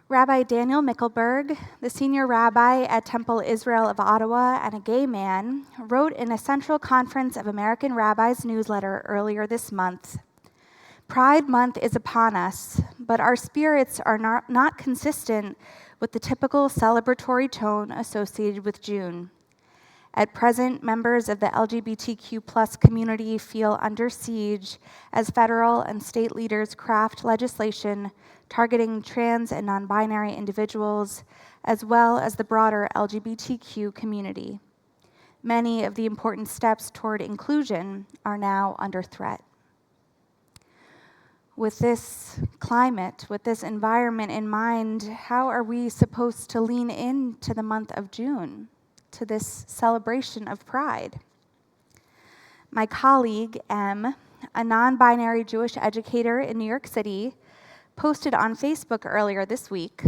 Rabbi Daniel Mickelberg, the senior rabbi at Temple Israel of Ottawa and a gay man, wrote in a Central Conference of American Rabbis newsletter earlier this month, "Pride Month is upon us, but our spirits are not consistent with the typical celebratory tone associated with June. At present, members of the LGBTQ+ community feel under siege as federal and state leaders craft legislation targeting trans and non-binary individuals, as well as the broader LGBTQ community. Many of the important steps toward inclusion are now under threat." With this climate, with this environment in mind, how are we supposed to lean into the month of June, to this celebration of pride? My colleague, M., a non-binary Jewish educator in New York City, posted on Facebook earlier this week,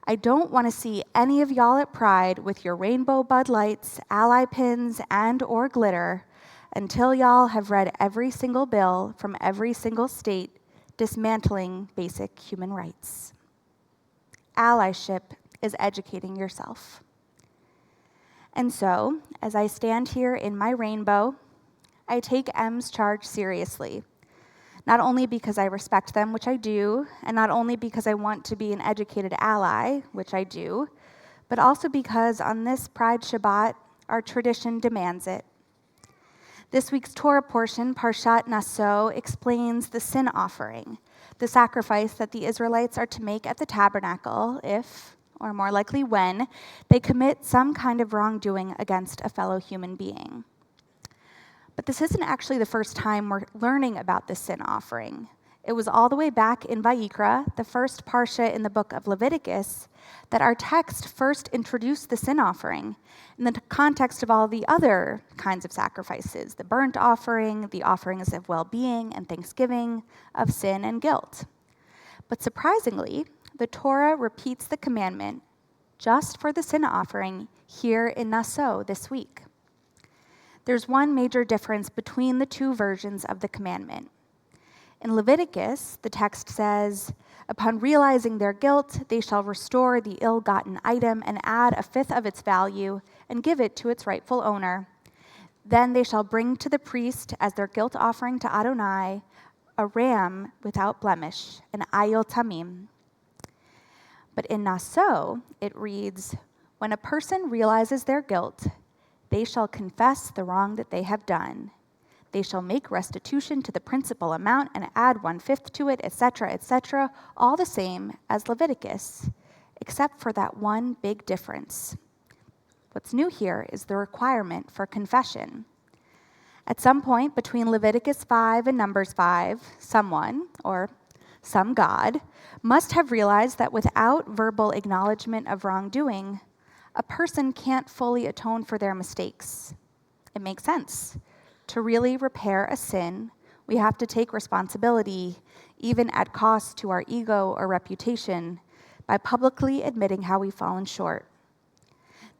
"I don't want to see any of y'all at Pride with your rainbow Bud Lights, ally pins, and or glitter until y'all have read every single bill from every single state dismantling basic human rights." Allyship is educating yourself. And so, as I stand here in my rainbow, I take M's charge seriously. Not only because I respect them, which I do, and not only because I want to be an educated ally, which I do, but also because on this Pride Shabbat, our tradition demands it. This week's Torah portion, Parshat Naso, explains the sin offering, the sacrifice that the Israelites are to make at the tabernacle if, or more likely when, they commit some kind of wrongdoing against a fellow human being. But this isn't actually the first time we're learning about the sin offering. It was all the way back in Vayikra, the first parsha in the book of Leviticus, that our text first introduced the sin offering in the context of all the other kinds of sacrifices, the burnt offering, the offerings of well-being and thanksgiving, of sin and guilt. But surprisingly, the Torah repeats the commandment just for the sin offering here in Naso this week. There's one major difference between the two versions of the commandment. In Leviticus, the text says, "Upon realizing their guilt, they shall restore the ill-gotten item and add a fifth of its value and give it to its rightful owner. Then they shall bring to the priest as their guilt offering to Adonai a ram without blemish, an ayil tamim." But in Naso, it reads, "When a person realizes their guilt, they shall confess the wrong that they have done. They shall make restitution to the principal amount and add 1/5 to it, etc., all the same as Leviticus, except for that one big difference. What's new here is the requirement for confession. At some point between Leviticus 5 and Numbers 5, someone, or some God, must have realized that without verbal acknowledgement of wrongdoing, a person can't fully atone for their mistakes. It makes sense. To really repair a sin, we have to take responsibility, even at cost to our ego or reputation, by publicly admitting how we've fallen short.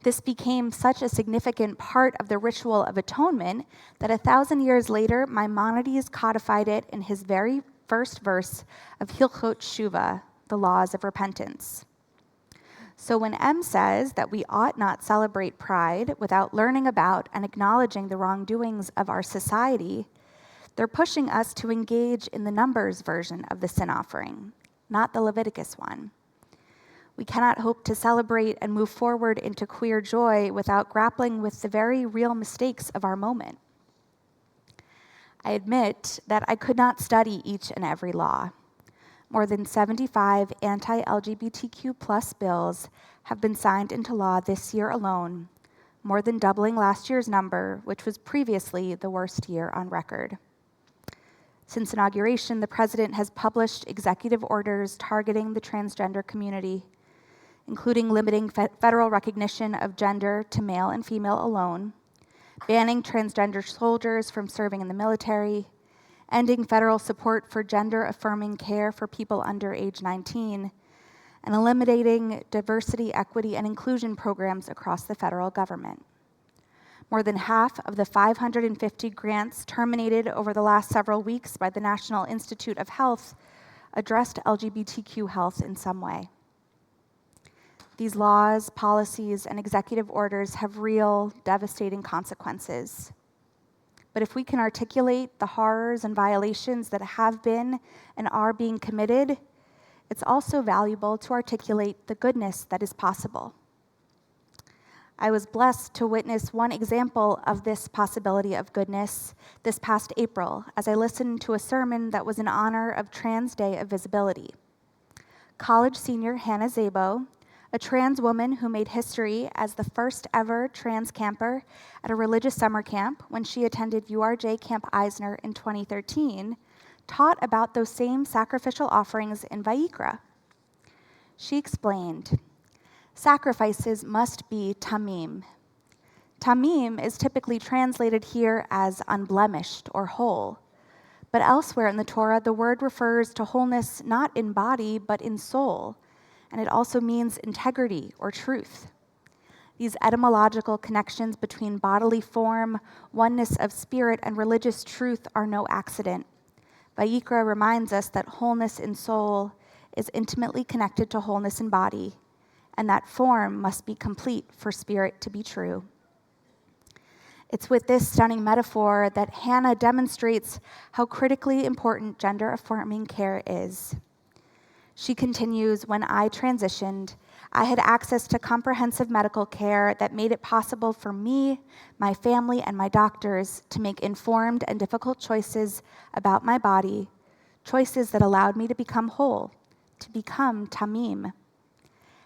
This became such a significant part of the ritual of atonement that 1,000 years later, Maimonides codified it in his very first verse of Hilchot Shuvah, the laws of repentance. So when M says that we ought not celebrate pride without learning about and acknowledging the wrongdoings of our society, they're pushing us to engage in the Numbers version of the sin offering, not the Leviticus one. We cannot hope to celebrate and move forward into queer joy without grappling with the very real mistakes of our moment. I admit that I could not study each and every law. More than 75 anti-LGBTQ+ bills have been signed into law this year alone, more than doubling last year's number, which was previously the worst year on record. Since inauguration, the president has published executive orders targeting the transgender community, including limiting federal recognition of gender to male and female alone, banning transgender soldiers from serving in the military, ending federal support for gender-affirming care for people under age 19, and eliminating diversity, equity, and inclusion programs across the federal government. More than half of the 550 grants terminated over the last several weeks by the National Institute of Health addressed LGBTQ health in some way. These laws, policies, and executive orders have real, devastating consequences. But if we can articulate the horrors and violations that have been and are being committed, it's also valuable to articulate the goodness that is possible. I was blessed to witness one example of this possibility of goodness this past April as I listened to a sermon that was in honor of Trans Day of Visibility. College senior Hannah Szabo, a trans woman who made history as the first ever trans camper at a religious summer camp when she attended URJ Camp Eisner in 2013, taught about those same sacrificial offerings in Vayikra. She explained, sacrifices must be tamim. Tamim is typically translated here as unblemished or whole, but elsewhere in the Torah, the word refers to wholeness not in body, but in soul, and it also means integrity or truth. These etymological connections between bodily form, oneness of spirit, and religious truth are no accident. Vayikra reminds us that wholeness in soul is intimately connected to wholeness in body, and that form must be complete for spirit to be true. It's with this stunning metaphor that Hannah demonstrates how critically important gender-affirming care is. She continues, when I transitioned, I had access to comprehensive medical care that made it possible for me, my family, and my doctors to make informed and difficult choices about my body, choices that allowed me to become whole, to become tamim.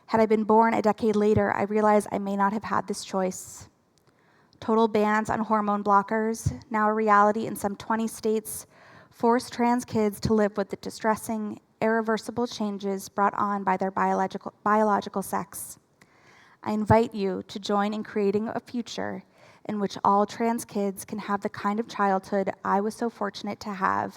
Had I been born a decade later, I realize I may not have had this choice. Total bans on hormone blockers, now a reality in some 20 states, force trans kids to live with the distressing, irreversible changes brought on by their biological sex. I invite you to join in creating a future in which all trans kids can have the kind of childhood I was so fortunate to have,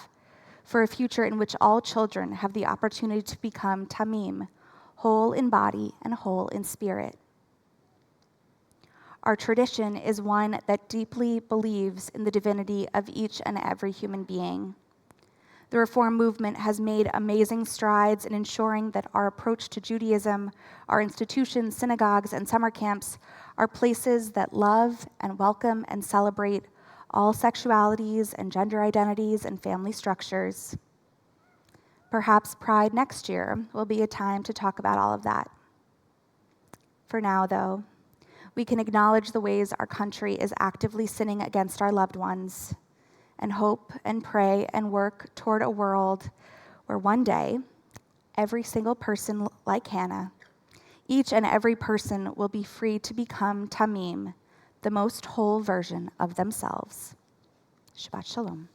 for a future in which all children have the opportunity to become tamim, whole in body and whole in spirit. Our tradition is one that deeply believes in the divinity of each and every human being. The Reform movement has made amazing strides in ensuring that our approach to Judaism, our institutions, synagogues, and summer camps are places that love and welcome and celebrate all sexualities and gender identities and family structures. Perhaps Pride next year will be a time to talk about all of that. For now, though, we can acknowledge the ways our country is actively sinning against our loved ones, and hope and pray and work toward a world where one day, every single person like Hannah, each and every person will be free to become tamim, the most whole version of themselves. Shabbat Shalom.